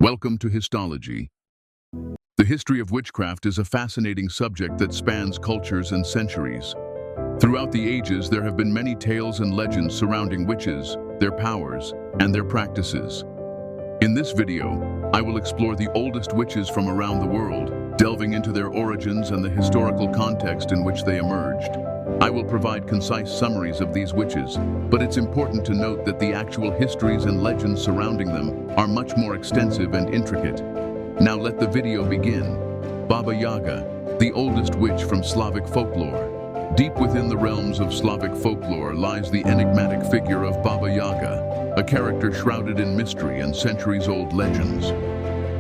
Welcome to Histology. The history of witchcraft is a fascinating subject that spans cultures and centuries. Throughout the ages, there have been many tales and legends surrounding witches, their powers, and their practices. In this video, I will explore the oldest witches from around the world, delving into their origins and the historical context in which they emerged. I will provide concise summaries of these witches, but it's important to note that the actual histories and legends surrounding them are much more extensive and intricate. Now let the video begin. Baba Yaga, the oldest witch from Slavic folklore. Deep within the realms of Slavic folklore lies the enigmatic figure of Baba Yaga, a character shrouded in mystery and centuries-old legends.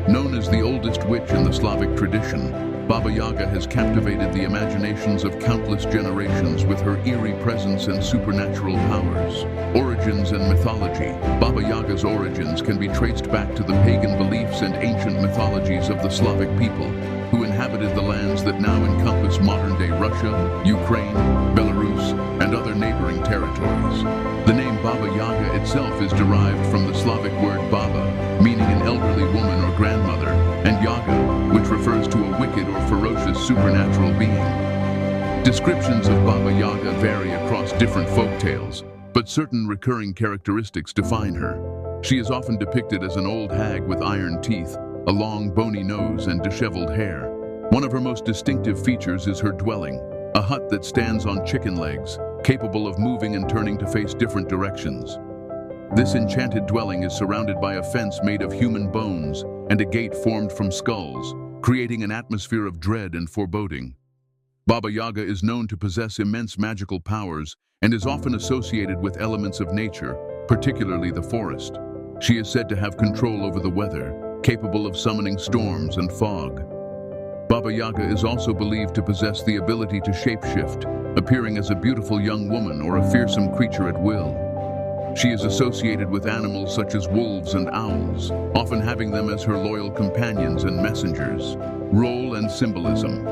Known as the oldest witch in the Slavic tradition, Baba Yaga has captivated the imaginations of countless generations with her eerie presence and supernatural powers. Origins and mythology. Baba Yaga's origins can be traced back to the pagan beliefs and ancient mythologies of the Slavic people, who inhabited the lands that now encompass modern-day Russia, Ukraine, Belarus, and other neighboring territories. The name Baba Yaga itself is derived from the Slavic word baba, meaning an elderly woman or grandmother, and yaga, which refers to a wicked or ferocious supernatural being. Descriptions of Baba Yaga vary across different folk tales, but certain recurring characteristics define her. She is often depicted as an old hag with iron teeth, a long bony nose, and disheveled hair. One of her most distinctive features is her dwelling, a hut that stands on chicken legs, capable of moving and turning to face different directions. This enchanted dwelling is surrounded by a fence made of human bones and a gate formed from skulls, creating an atmosphere of dread and foreboding. Baba Yaga is known to possess immense magical powers and is often associated with elements of nature, particularly the forest. She is said to have control over the weather, capable of summoning storms and fog. Baba Yaga is also believed to possess the ability to shapeshift, appearing as a beautiful young woman or a fearsome creature at will. She is associated with animals such as wolves and owls, often having them as her loyal companions and messengers. Role and symbolism.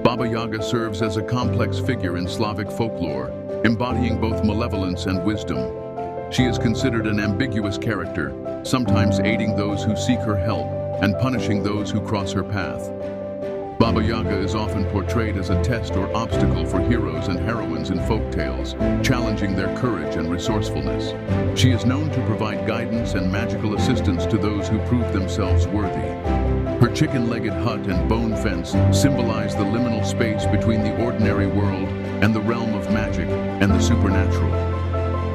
Baba Yaga serves as a complex figure in Slavic folklore, embodying both malevolence and wisdom. She is considered an ambiguous character, sometimes aiding those who seek her help and punishing those who cross her path. Baba Yaga is often portrayed as a test or obstacle for heroes and heroines in folk tales, challenging their courage and resourcefulness. She is known to provide guidance and magical assistance to those who prove themselves worthy. Her chicken-legged hut and bone fence symbolize the liminal space between the ordinary world and the realm of magic and the supernatural.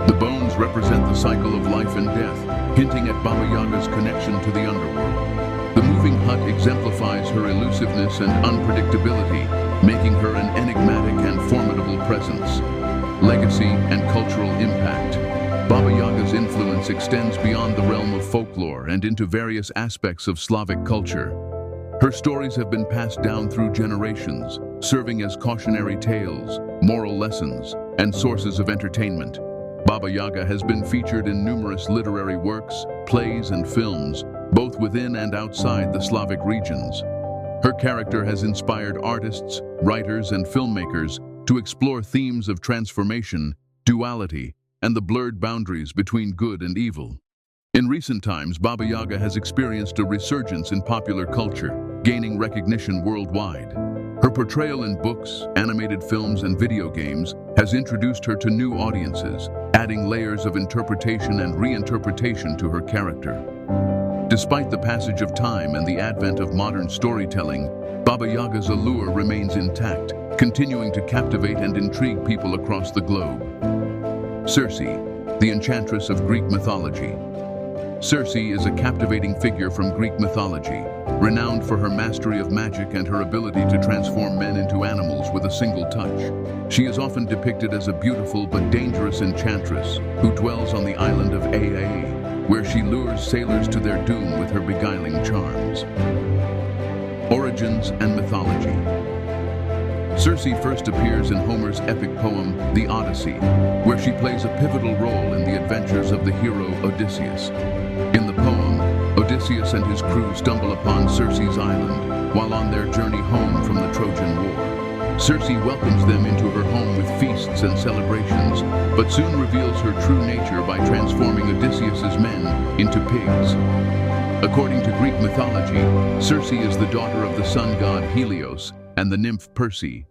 The bones represent the cycle of life and death, hinting at Baba Yaga's connection to the underworld. The moving hut exemplifies her elusiveness and unpredictability, making her an enigmatic and formidable presence. Legacy and cultural impact. Baba Yaga's influence extends beyond the realm of folklore and into various aspects of Slavic culture. Her stories have been passed down through generations, serving as cautionary tales, moral lessons, and sources of entertainment. Baba Yaga has been featured in numerous literary works, plays, and films, both within and outside the Slavic regions. Her character has inspired artists, writers, and filmmakers to explore themes of transformation, duality, and the blurred boundaries between good and evil. In recent times, Baba Yaga has experienced a resurgence in popular culture, gaining recognition worldwide. Her portrayal in books, animated films, and video games has introduced her to new audiences, adding layers of interpretation and reinterpretation to her character. Despite the passage of time and the advent of modern storytelling, Baba Yaga's allure remains intact, continuing to captivate and intrigue people across the globe. Circe, the enchantress of Greek mythology. Circe is a captivating figure from Greek mythology, renowned for her mastery of magic and her ability to transform men into animals with a single touch. She is often depicted as a beautiful but dangerous enchantress who dwells on the island of Aa, where she lures sailors to their doom with her beguiling charms. Origins and mythology. Circe first appears in Homer's epic poem, The Odyssey, where she plays a pivotal role in the adventures of the hero Odysseus. In the poem, Odysseus and his crew stumble upon Circe's island while on their journey home from the Trojan War. Circe welcomes them into her home with feasts and celebrations, but soon reveals her true nature by transforming Odysseus's men into pigs. According to Greek mythology, Circe is the daughter of the sun god Helios and the nymph Perse.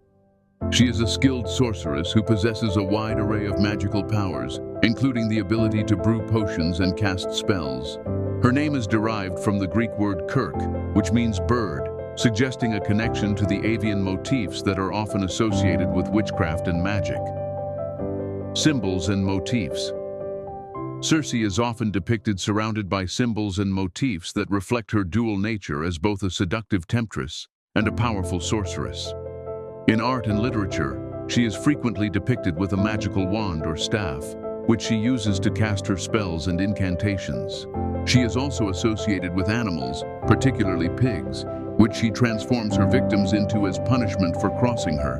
She is a skilled sorceress who possesses a wide array of magical powers, including the ability to brew potions and cast spells. Her name is derived from the Greek word kirk, which means bird, suggesting a connection to the avian motifs that are often associated with witchcraft and magic. Symbols and motifs. Circe is often depicted surrounded by symbols and motifs that reflect her dual nature as both a seductive temptress and a powerful sorceress. In art and literature, she is frequently depicted with a magical wand or staff, which she uses to cast her spells and incantations. She is also associated with animals, particularly pigs, which she transforms her victims into as punishment for crossing her.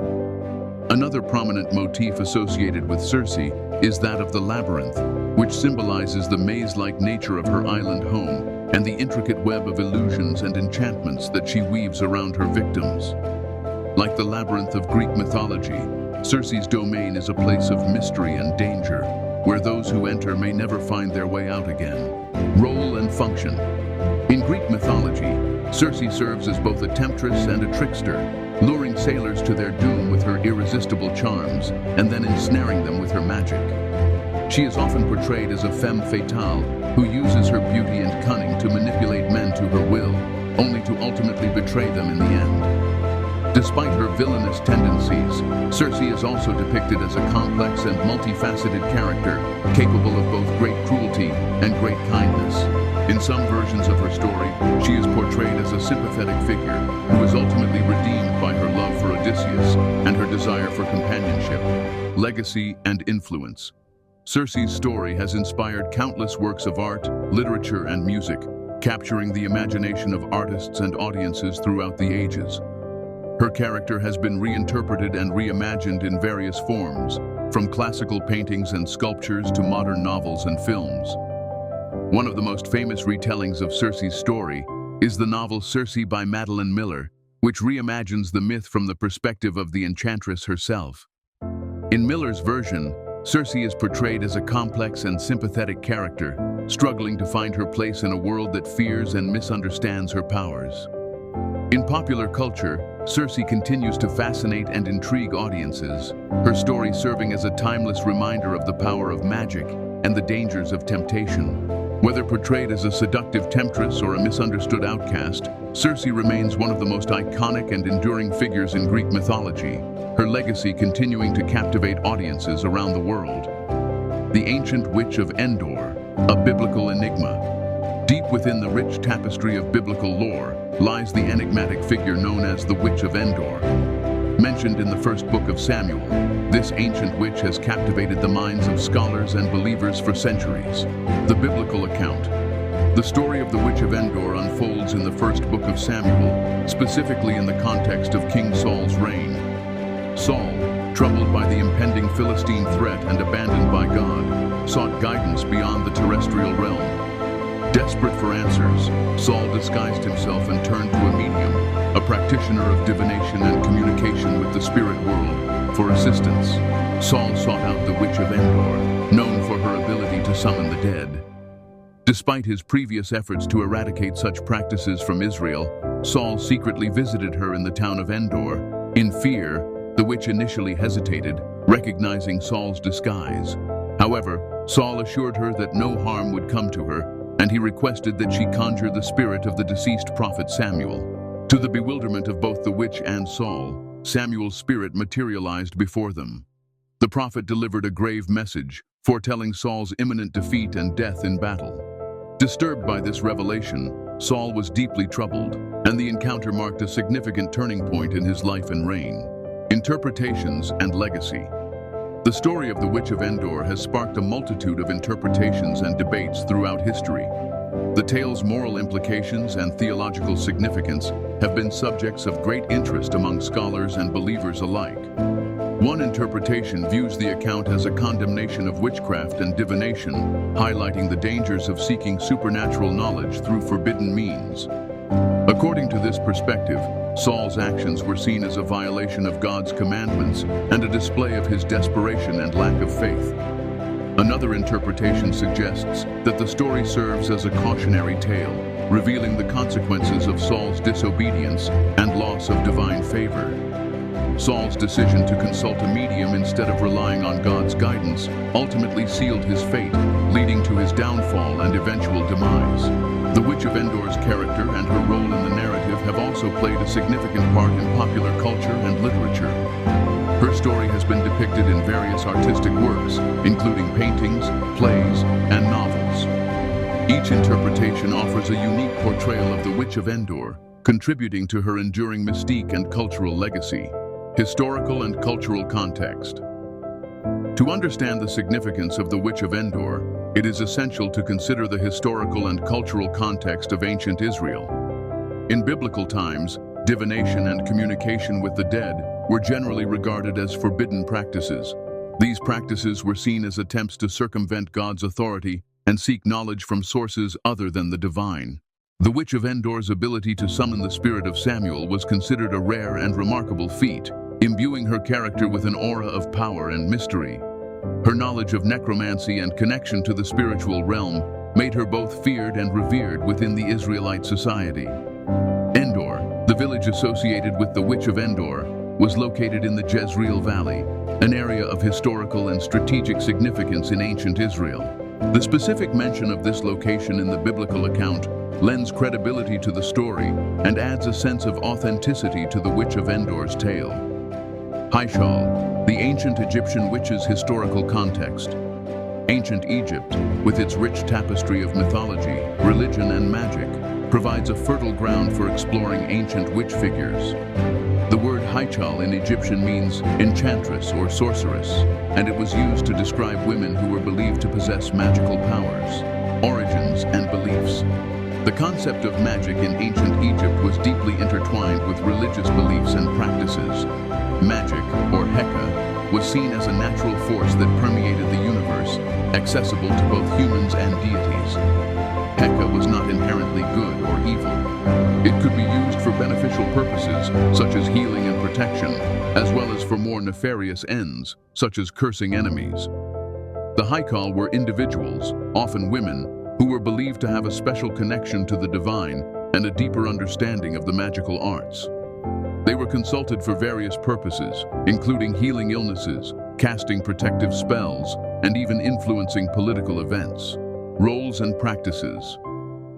Another prominent motif associated with Circe is that of the labyrinth, which symbolizes the maze-like nature of her island home and the intricate web of illusions and enchantments that she weaves around her victims. Like the labyrinth of Greek mythology, Circe's domain is a place of mystery and danger, where those who enter may never find their way out again. Role and function. In Greek mythology, Circe serves as both a temptress and a trickster, luring sailors to their doom with her irresistible charms and then ensnaring them with her magic. She is often portrayed as a femme fatale who uses her beauty and cunning to manipulate men to her will, only to ultimately betray them in the end. Despite her villainous tendencies, Circe is also depicted as a complex and multifaceted character, capable of both great cruelty and great kindness. In some versions of her story, she is portrayed as a sympathetic figure who is ultimately redeemed by her love for Odysseus and her desire for companionship. Legacy and influence. Circe's story has inspired countless works of art, literature, and music, capturing the imagination of artists and audiences throughout the ages. Her character has been reinterpreted and reimagined in various forms, from classical paintings and sculptures to modern novels and films. One of the most famous retellings of Circe's story is the novel Circe by Madeline Miller, which reimagines the myth from the perspective of the enchantress herself. In Miller's version, Circe is portrayed as a complex and sympathetic character, struggling to find her place in a world that fears and misunderstands her powers. In popular culture, Circe continues to fascinate and intrigue audiences, her story serving as a timeless reminder of the power of magic and the dangers of temptation. Whether portrayed as a seductive temptress or a misunderstood outcast, Circe remains one of the most iconic and enduring figures in Greek mythology, her legacy continuing to captivate audiences around the world. The Ancient Witch of Endor, a biblical enigma. Deep within the rich tapestry of biblical lore lies the enigmatic figure known as the Witch of Endor. Mentioned in the first book of Samuel, this ancient witch has captivated the minds of scholars and believers for centuries. The biblical account. The story of the Witch of Endor unfolds in the first book of Samuel, specifically in the context of King Saul's reign. Saul, troubled by the impending Philistine threat and abandoned by God, sought guidance beyond the terrestrial realm. Desperate for answers, Saul disguised himself and turned to a medium, a practitioner of divination and communication with the spirit world, for assistance. Saul sought out the Witch of Endor, known for her ability to summon the dead. Despite his previous efforts to eradicate such practices from Israel, Saul secretly visited her in the town of Endor. In fear, the witch initially hesitated, recognizing Saul's disguise. However, Saul assured her that no harm would come to her, and he requested that she conjure the spirit of the deceased prophet Samuel. To the bewilderment of both the witch and Saul, Samuel's spirit materialized before them. The prophet delivered a grave message, foretelling Saul's imminent defeat and death in battle. Disturbed by this revelation, Saul was deeply troubled, and the encounter marked a significant turning point in his life and reign. Interpretations and legacy. The story of the Witch of Endor has sparked a multitude of interpretations and debates throughout history. The tale's moral implications and theological significance have been subjects of great interest among scholars and believers alike. One interpretation views the account as a condemnation of witchcraft and divination, highlighting the dangers of seeking supernatural knowledge through forbidden means. According to this perspective, Saul's actions were seen as a violation of God's commandments and a display of his desperation and lack of faith. Another interpretation suggests that the story serves as a cautionary tale, revealing the consequences of Saul's disobedience and loss of divine favor. Saul's decision to consult a medium instead of relying on God's guidance ultimately sealed his fate, leading to his downfall and eventual demise. The Witch of Endor's character and her role in the narrative have also played a significant part in popular culture and literature. Her story has been depicted in various artistic works, including paintings, plays, and novels. Each interpretation offers a unique portrayal of the Witch of Endor, contributing to her enduring mystique and cultural legacy. Historical and cultural context. To understand the significance of the Witch of Endor, it is essential to consider the historical and cultural context of ancient Israel. In biblical times, divination and communication with the dead were generally regarded as forbidden practices. These practices were seen as attempts to circumvent God's authority and seek knowledge from sources other than the divine. The Witch of Endor's ability to summon the spirit of Samuel was considered a rare and remarkable feat, imbuing her character with an aura of power and mystery. Her knowledge of necromancy and connection to the spiritual realm made her both feared and revered within the Israelite society. Endor, the village associated with the Witch of Endor, was located in the Jezreel Valley, an area of historical and strategic significance in ancient Israel. The specific mention of this location in the biblical account lends credibility to the story and adds a sense of authenticity to the Witch of Endor's tale. Haishal, the ancient Egyptian witch's historical context. Ancient Egypt, with its rich tapestry of mythology, religion, and magic, provides a fertile ground for exploring ancient witch figures. The word Haishal in Egyptian means enchantress or sorceress, and it was used to describe women who were believed to possess magical powers. Origins and beliefs. The concept of magic in ancient Egypt was deeply intertwined with religious beliefs and practices. Magic, or Heka, was seen as a natural force that permeated the universe, accessible to both humans and deities. Heka was not inherently good or evil. It could be used for beneficial purposes, such as healing and protection, as well as for more nefarious ends, such as cursing enemies. The Haikal were individuals, often women, who were believed to have a special connection to the divine and a deeper understanding of the magical arts. They were consulted for various purposes, including healing illnesses, casting protective spells, and even influencing political events. Roles and practices.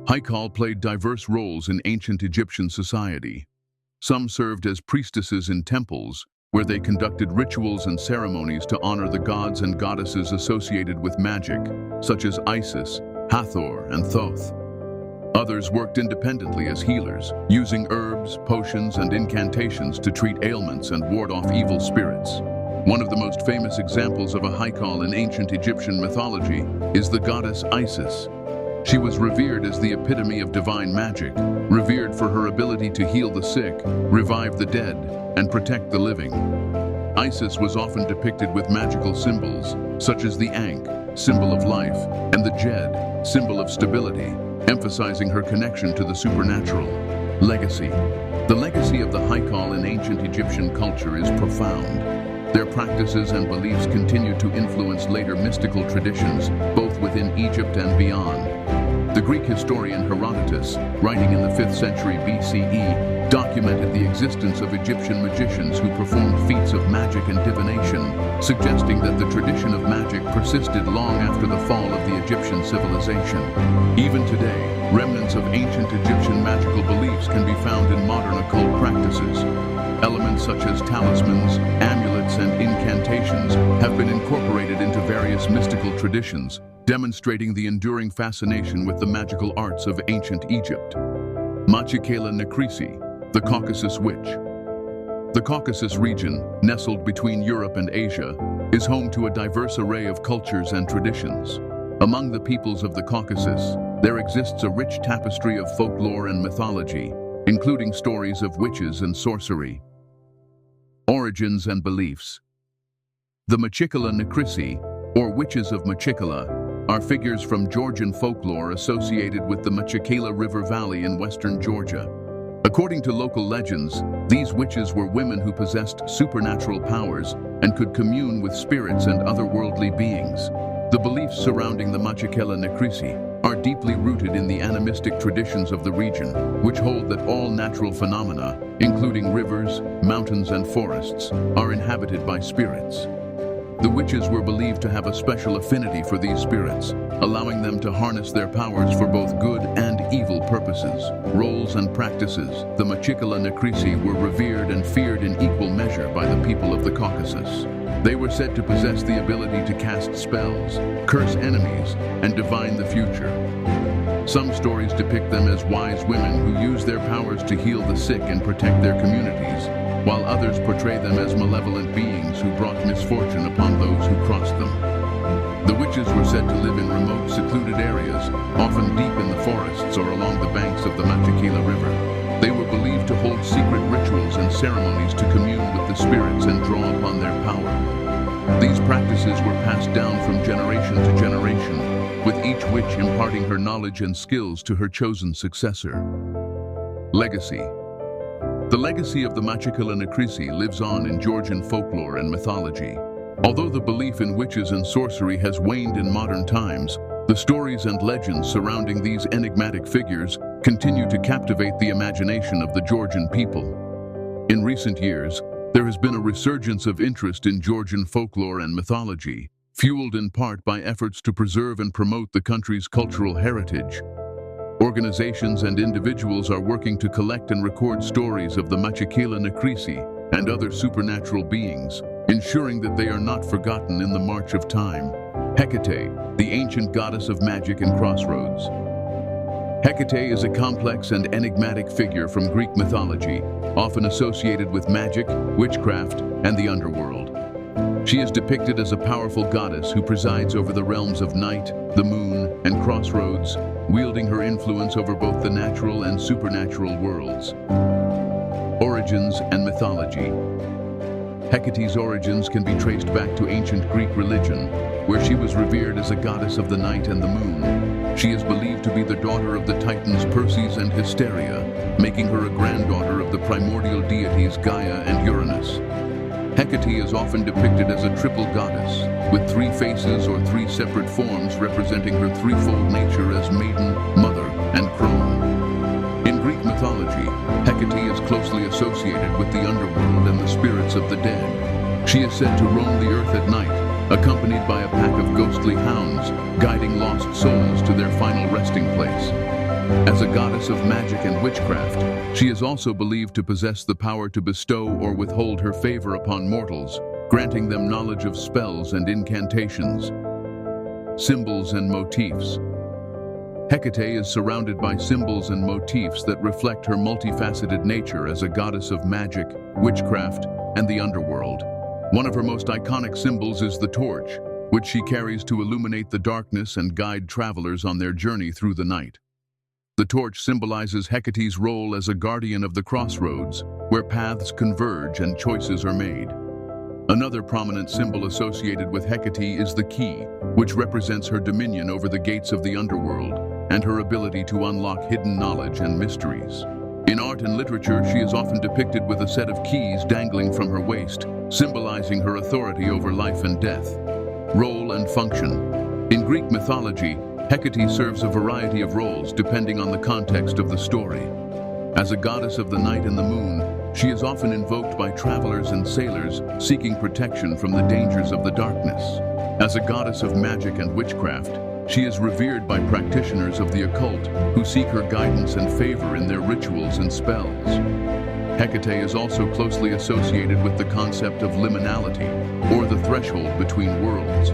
Haikal played diverse roles in ancient Egyptian society. Some served as priestesses in temples, where they conducted rituals and ceremonies to honor the gods and goddesses associated with magic, such as Isis, Hathor, and Thoth. Others worked independently as healers, using herbs, potions, and incantations to treat ailments and ward off evil spirits. One of the most famous examples of a Haikal in ancient Egyptian mythology is the goddess Isis. She was revered as the epitome of divine magic, revered for her ability to heal the sick, revive the dead, and protect the living. Isis was often depicted with magical symbols, such as the Ankh, symbol of life, and the Djed, symbol of stability, emphasizing her connection to the supernatural. Legacy. The legacy of the Haikal in ancient Egyptian culture is profound. Their practices and beliefs continue to influence later mystical traditions, both within Egypt and beyond. The Greek historian Herodotus, writing in the 5th century BCE, documented the existence of Egyptian magicians who performed feats of magic and divination, suggesting that the tradition of magic persisted long after the fall of the Egyptian civilization. Even today, remnants of ancient Egyptian magical beliefs can be found in modern occult practices. Elements such as talismans, amulets, and incantations have been incorporated into various mystical traditions, demonstrating the enduring fascination with the magical arts of ancient Egypt. Machikela Nekrisi, the Caucasus Witch. The Caucasus region, nestled between Europe and Asia, is home to a diverse array of cultures and traditions. Among the peoples of the Caucasus, there exists a rich tapestry of folklore and mythology, including stories of witches and sorcery. Origins and beliefs. The Machikela Nekrisi, or Witches of Machikela, are figures from Georgian folklore associated with the Machikela River Valley in western Georgia. According to local legends, these witches were women who possessed supernatural powers and could commune with spirits and otherworldly beings. The beliefs surrounding the Machikela Nekrisi are deeply rooted in the animistic traditions of the region, which hold that all natural phenomena, including rivers, mountains, and forests, are inhabited by spirits. The witches were believed to have a special affinity for these spirits, allowing them to harness their powers for both good and evil purposes. Roles and practices. The Machikela Nekrisi were revered and feared in equal measure by the people of the Caucasus. They were said to possess the ability to cast spells, curse enemies, and divine the future. Some stories depict them as wise women who use their powers to heal the sick and protect their communities, while others portray them as malevolent beings who brought misfortune upon those who crossed them. The witches were said to live in remote, secluded areas, often deep in the forests or along the banks of the Machikela River. They were believed to hold secret rituals and ceremonies to commune with the spirits and draw upon their power. These practices were passed down from generation to generation, with each witch imparting her knowledge and skills to her chosen successor. Legacy. The legacy of the Machikela Nekrisi lives on in Georgian folklore and mythology. Although the belief in witches and sorcery has waned in modern times, the stories and legends surrounding these enigmatic figures continue to captivate the imagination of the Georgian people. In recent years, there has been a resurgence of interest in Georgian folklore and mythology, fueled in part by efforts to preserve and promote the country's cultural heritage. Organizations and individuals are working to collect and record stories of the Machikela Nekrisi and other supernatural beings, ensuring that they are not forgotten in the march of time. Hecate, the ancient goddess of magic and crossroads. Hecate is a complex and enigmatic figure from Greek mythology, often associated with magic, witchcraft, and the underworld. She is depicted as a powerful goddess who presides over the realms of night, the moon, and crossroads, wielding her influence over both the natural and supernatural worlds. Origins and mythology. Hecate's origins can be traced back to ancient Greek religion, where she was revered as a goddess of the night and the moon. She is believed to be the daughter of the titans Perses and Hysteria, making her a granddaughter of the primordial deities Gaia and Uranus. Hecate is often depicted as a triple goddess, with three faces or three separate forms representing her threefold nature as maiden, mother, and crone. In Greek mythology, Hecate is closely associated with the underworld and the spirits of the dead. She is said to roam the earth at night, accompanied by a pack of ghostly hounds, guiding lost souls to their final resting place. As a goddess of magic and witchcraft, she is also believed to possess the power to bestow or withhold her favor upon mortals, granting them knowledge of spells and incantations. Symbols and motifs. Hecate is surrounded by symbols and motifs that reflect her multifaceted nature as a goddess of magic, witchcraft, and the underworld. One of her most iconic symbols is the torch, which she carries to illuminate the darkness and guide travelers on their journey through the night. The torch symbolizes Hecate's role as a guardian of the crossroads, where paths converge and choices are made. Another prominent symbol associated with Hecate is the key, which represents her dominion over the gates of the underworld and her ability to unlock hidden knowledge and mysteries. In art and literature, she is often depicted with a set of keys dangling from her waist, symbolizing her authority over life and death. Role and function. In Greek mythology, Hecate serves a variety of roles depending on the context of the story. As a goddess of the night and the moon, she is often invoked by travelers and sailors seeking protection from the dangers of the darkness. As a goddess of magic and witchcraft, she is revered by practitioners of the occult who seek her guidance and favor in their rituals and spells. Hecate is also closely associated with the concept of liminality, or the threshold between worlds.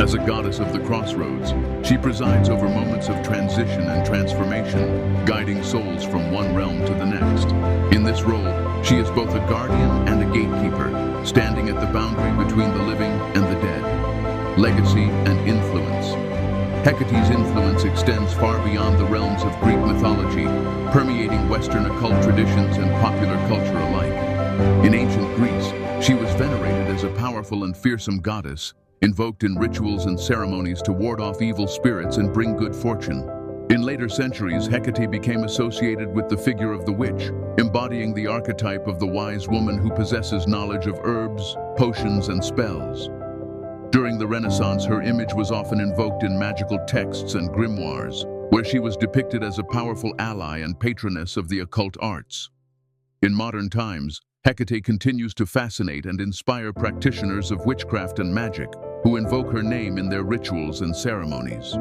As a goddess of the crossroads, she presides over moments of transition and transformation, guiding souls from one realm to the next. In this role, she is both a guardian and a gatekeeper, standing at the boundary between the living and the dead. Legacy and influence. Hecate's influence extends far beyond the realms of Greek mythology, permeating Western occult traditions and popular culture alike. In ancient Greece, she was venerated as a powerful and fearsome goddess, invoked in rituals and ceremonies to ward off evil spirits and bring good fortune. In later centuries, Hecate became associated with the figure of the witch, embodying the archetype of the wise woman who possesses knowledge of herbs, potions, and spells. During the Renaissance, her image was often invoked in magical texts and grimoires, where she was depicted as a powerful ally and patroness of the occult arts. In modern times, Hecate continues to fascinate and inspire practitioners of witchcraft and magic, who invoke her name in their rituals and ceremonies.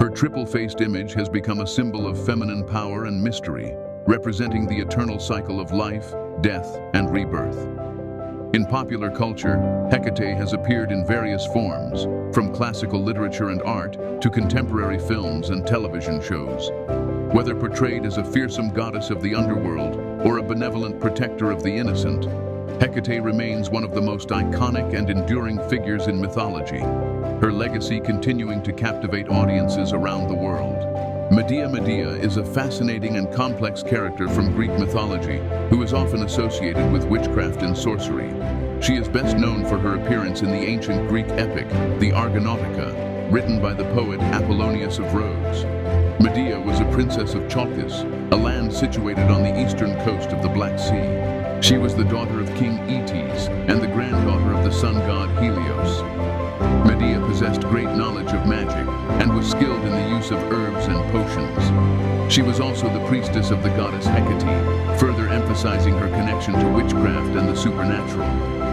Her triple-faced image has become a symbol of feminine power and mystery, representing the eternal cycle of life, death, and rebirth. In popular culture, Hecate has appeared in various forms, from classical literature and art to contemporary films and television shows. Whether portrayed as a fearsome goddess of the underworld or a benevolent protector of the innocent, Hecate remains one of the most iconic and enduring figures in mythology, her legacy continuing to captivate audiences around the world. Medea is a fascinating and complex character from Greek mythology who is often associated with witchcraft and sorcery. She is best known for her appearance in the ancient Greek epic, the Argonautica, written by the poet Apollonius of Rhodes. Medea was a princess of Chalkis, a land situated on the eastern coast of the Black Sea. She was the daughter of King Aeetes and the granddaughter of the sun god Helios. Medea possessed great knowledge of magic and was skilled in the use of herbs and potions. She was also the priestess of the goddess Hecate, further emphasizing her connection to witchcraft and the supernatural.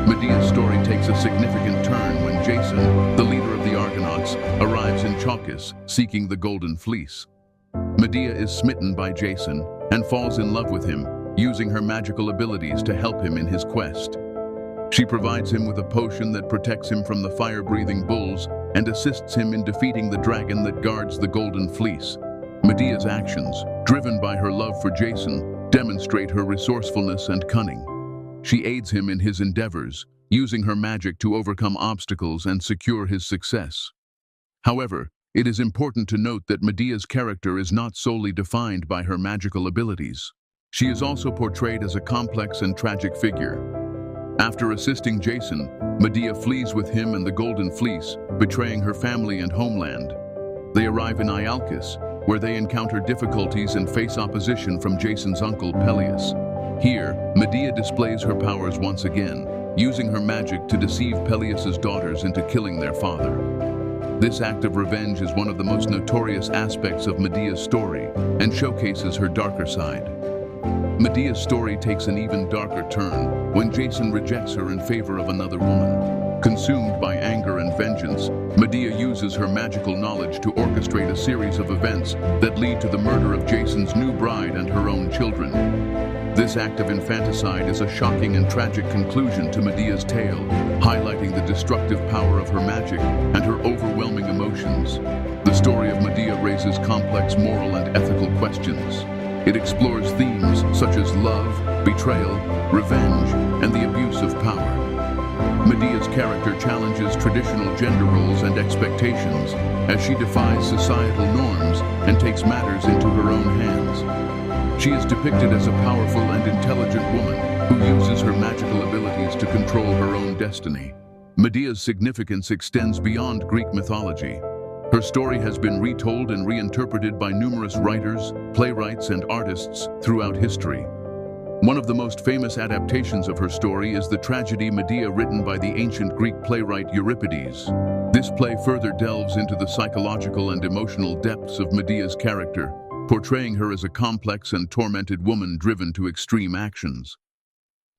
Medea's story takes a significant turn when Jason, the leader of the Argonauts, arrives in Chalkis seeking the Golden Fleece. Medea is smitten by Jason and falls in love with him, using her magical abilities to help him in his quest. She provides him with a potion that protects him from the fire-breathing bulls and assists him in defeating the dragon that guards the Golden Fleece. Medea's actions, driven by her love for Jason, demonstrate her resourcefulness and cunning. She aids him in his endeavors, using her magic to overcome obstacles and secure his success. However, it is important to note that Medea's character is not solely defined by her magical abilities. She is also portrayed as a complex and tragic figure. After assisting Jason, Medea flees with him and the Golden Fleece, betraying her family and homeland. They arrive in Iolcus, where they encounter difficulties and face opposition from Jason's uncle Peleus. Here, Medea displays her powers once again, using her magic to deceive Peleus's daughters into killing their father. This act of revenge is one of the most notorious aspects of Medea's story and showcases her darker side. Medea's story takes an even darker turn when Jason rejects her in favor of another woman. Consumed by anger and vengeance, Medea uses her magical knowledge to orchestrate a series of events that lead to the murder of Jason's new bride and her own children. This act of infanticide is a shocking and tragic conclusion to Medea's tale, highlighting the destructive power of her magic and her overwhelming emotions. The story of Medea raises complex moral and ethical questions. It explores themes such as love, betrayal, revenge, and the abuse of power. Medea's character challenges traditional gender roles and expectations as she defies societal norms and takes matters into her own hands. She is depicted as a powerful and intelligent woman who uses her magical abilities to control her own destiny. Medea's significance extends beyond Greek mythology. Her story has been retold and reinterpreted by numerous writers, playwrights, and artists throughout history. One of the most famous adaptations of her story is the tragedy Medea, written by the ancient Greek playwright Euripides. This play further delves into the psychological and emotional depths of Medea's character, portraying her as a complex and tormented woman driven to extreme actions.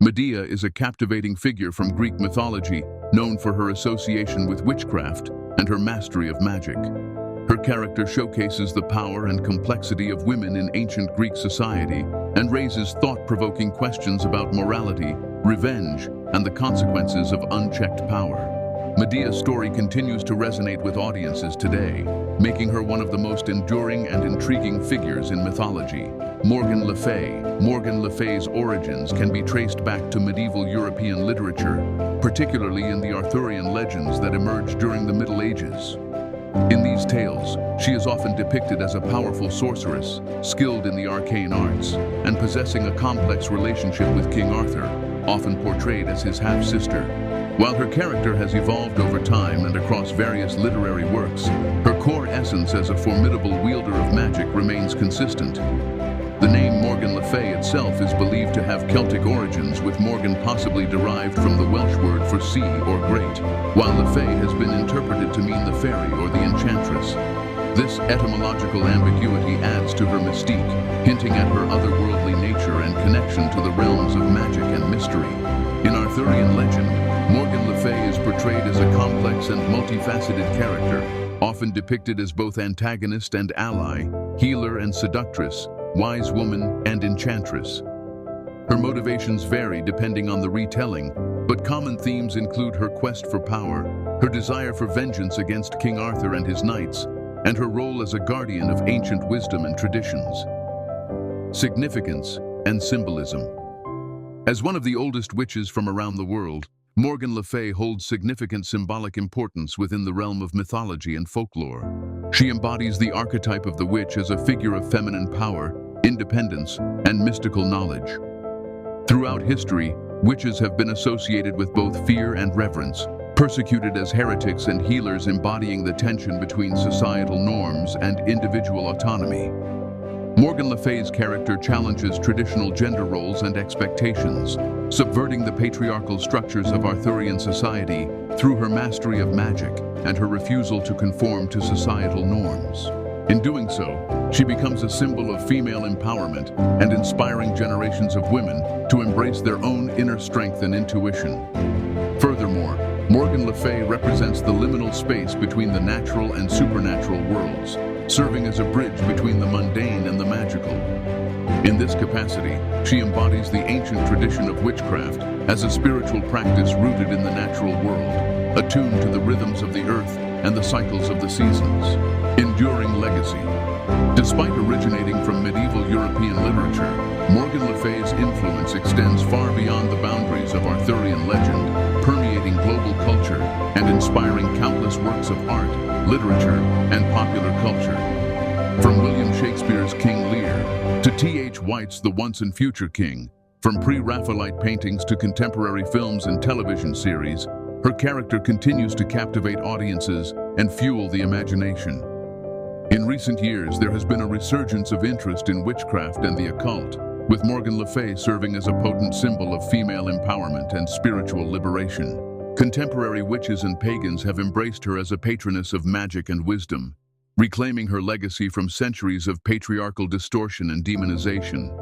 Medea is a captivating figure from Greek mythology, known for her association with witchcraft and her mastery of magic. Her character showcases the power and complexity of women in ancient Greek society and raises thought-provoking questions about morality, revenge, and the consequences of unchecked power. Medea's story continues to resonate with audiences today, making her one of the most enduring and intriguing figures in mythology. Morgan Le Fay's origins can be traced back to medieval European literature, particularly in the Arthurian legends that emerged during the Middle Ages. In these tales, she is often depicted as a powerful sorceress, skilled in the arcane arts, and possessing a complex relationship with King Arthur, often portrayed as his half-sister. While her character has evolved over time and across various literary works, her core essence as a formidable wielder of magic remains consistent. The name Morgan Le Fay itself is believed to have Celtic origins, with Morgan possibly derived from the Welsh word for sea or great, while Le Fay has been interpreted to mean the fairy or the enchantress. This etymological ambiguity adds to her mystique, hinting at her otherworldly nature and connection to the realms of magic and mystery. In Arthurian legend, Morgan Le Fay is portrayed as a complex and multifaceted character, often depicted as both antagonist and ally, healer and seductress, wise woman and enchantress. Her motivations vary depending on the retelling, but common themes include her quest for power, her desire for vengeance against King Arthur and his knights, and her role as a guardian of ancient wisdom and traditions. Significance and symbolism. As one of the oldest witches from around the world, Morgan Le Fay holds significant symbolic importance within the realm of mythology and folklore. She embodies the archetype of the witch as a figure of feminine power, independence, and mystical knowledge. Throughout history, witches have been associated with both fear and reverence, persecuted as heretics and healers embodying the tension between societal norms and individual autonomy. Morgan Le Fay's character challenges traditional gender roles and expectations, subverting the patriarchal structures of Arthurian society through her mastery of magic and her refusal to conform to societal norms. In doing so, she becomes a symbol of female empowerment and inspiring generations of women to embrace their own inner strength and intuition. Furthermore, Morgan Le Fay represents the liminal space between the natural and supernatural worlds, serving as a bridge between the mundane and the magical. In this capacity, she embodies the ancient tradition of witchcraft as a spiritual practice rooted in the natural world, attuned to the rhythms of the earth and the cycles of the seasons. Enduring legacy. Despite originating from medieval European literature, Morgan Le Fay's influence extends far beyond the boundaries of Arthurian legend, permeating global culture and inspiring countless works of art, literature, and popular culture. From William Shakespeare's King Lear to T.H. White's The Once and Future King, from pre-Raphaelite paintings to contemporary films and television series, her character continues to captivate audiences and fuel the imagination. In recent years, there has been a resurgence of interest in witchcraft and the occult, with Morgan Le Fay serving as a potent symbol of female empowerment and spiritual liberation. Contemporary witches and pagans have embraced her as a patroness of magic and wisdom, reclaiming her legacy from centuries of patriarchal distortion and demonization.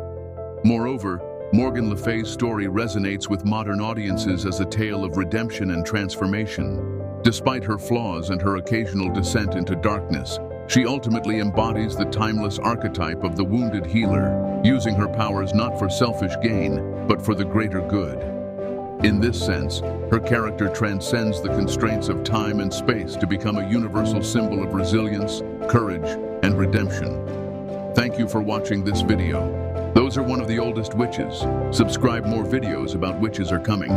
Moreover, Morgan Le Fay's story resonates with modern audiences as a tale of redemption and transformation. Despite her flaws and her occasional descent into darkness, she ultimately embodies the timeless archetype of the wounded healer, using her powers not for selfish gain, but for the greater good. In this sense, her character transcends the constraints of time and space to become a universal symbol of resilience, courage, and redemption. Thank you for watching this video. Those are one of the oldest witches. Subscribe, more videos about witches are coming.